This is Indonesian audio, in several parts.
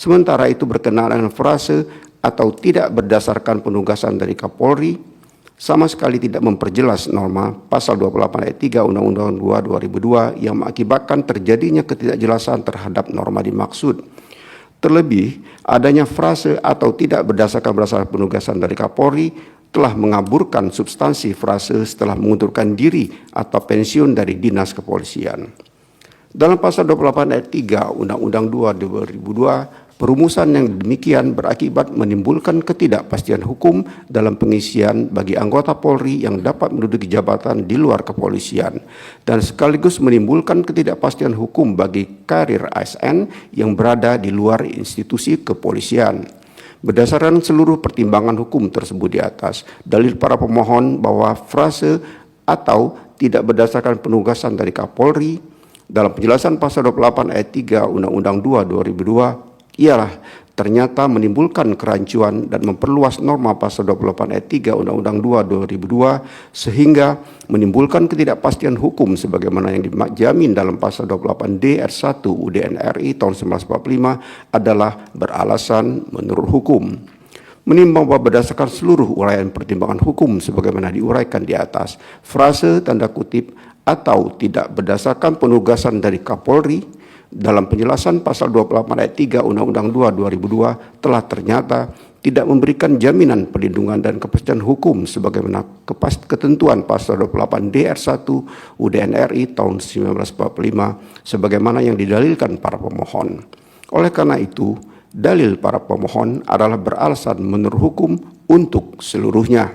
Sementara itu berkenaan dengan frase atau tidak berdasarkan penugasan dari Kapolri, sama sekali tidak memperjelas norma pasal 28 ayat 3 Undang-Undang 2 2002 yang mengakibatkan terjadinya ketidakjelasan terhadap norma dimaksud. Terlebih, adanya frase atau tidak berdasarkan penugasan dari Kapolri telah mengaburkan substansi frase setelah mengundurkan diri atau pensiun dari dinas kepolisian. Dalam pasal 28 ayat 3 Undang-Undang 2 2002, perumusan yang demikian berakibat menimbulkan ketidakpastian hukum dalam pengisian bagi anggota Polri yang dapat menduduki jabatan di luar kepolisian dan sekaligus menimbulkan ketidakpastian hukum bagi karir ASN yang berada di luar institusi kepolisian. Berdasarkan seluruh pertimbangan hukum tersebut di atas, dalil para pemohon bahwa frase atau tidak berdasarkan penugasan dari Kapolri dalam penjelasan pasal 28 ayat 3 Undang-Undang 2 2002 ialah ternyata menimbulkan kerancuan dan memperluas norma pasal 28 ayat 3 Undang-Undang 2 2002 sehingga menimbulkan ketidakpastian hukum sebagaimana yang dijamin dalam pasal 28D ayat 1 UDN RI tahun 1945 adalah beralasan menurut hukum. Menimbang bahwa berdasarkan seluruh uraian pertimbangan hukum sebagaimana diuraikan di atas, frase tanda kutip atau tidak berdasarkan penugasan dari Kapolri dalam penjelasan pasal 28 ayat 3 Undang-Undang 2 2002 telah ternyata tidak memberikan jaminan perlindungan dan kepastian hukum sebagaimana ketentuan pasal 28D ayat 1 UDN RI tahun 1945 sebagaimana yang didalilkan para pemohon. Oleh karena itu, dalil para pemohon adalah beralasan menurut hukum untuk seluruhnya.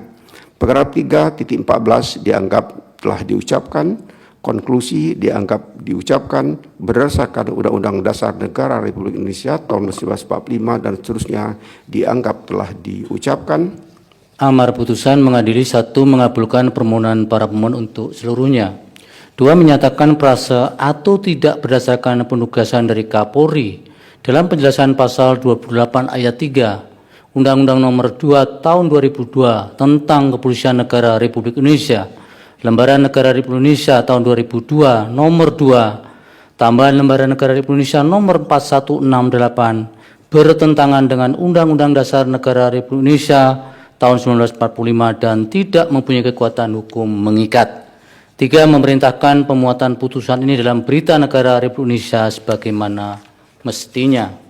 Paragraf 3.14 dianggap telah diucapkan, konklusi dianggap diucapkan berdasarkan Undang-Undang Dasar Negara Republik Indonesia tahun 1945 dan seterusnya dianggap telah diucapkan. Amar putusan mengadili 1. Mengabulkan permohonan para pemohon untuk seluruhnya. 2. Menyatakan frase atau tidak berdasarkan penugasan dari Kapolri dalam penjelasan pasal 28 ayat 3 Undang-Undang Nomor 2 Tahun 2002 tentang Kepolisian Negara Republik Indonesia, Lembaran Negara Republik Indonesia tahun 2002 Nomor 2, tambahan Lembaran Negara Republik Indonesia Nomor 4168 bertentangan dengan Undang-Undang Dasar Negara Republik Indonesia tahun 1945 dan tidak mempunyai kekuatan hukum mengikat. 3. Memerintahkan pemuatan putusan ini dalam Berita Negara Republik Indonesia sebagaimana mestinya.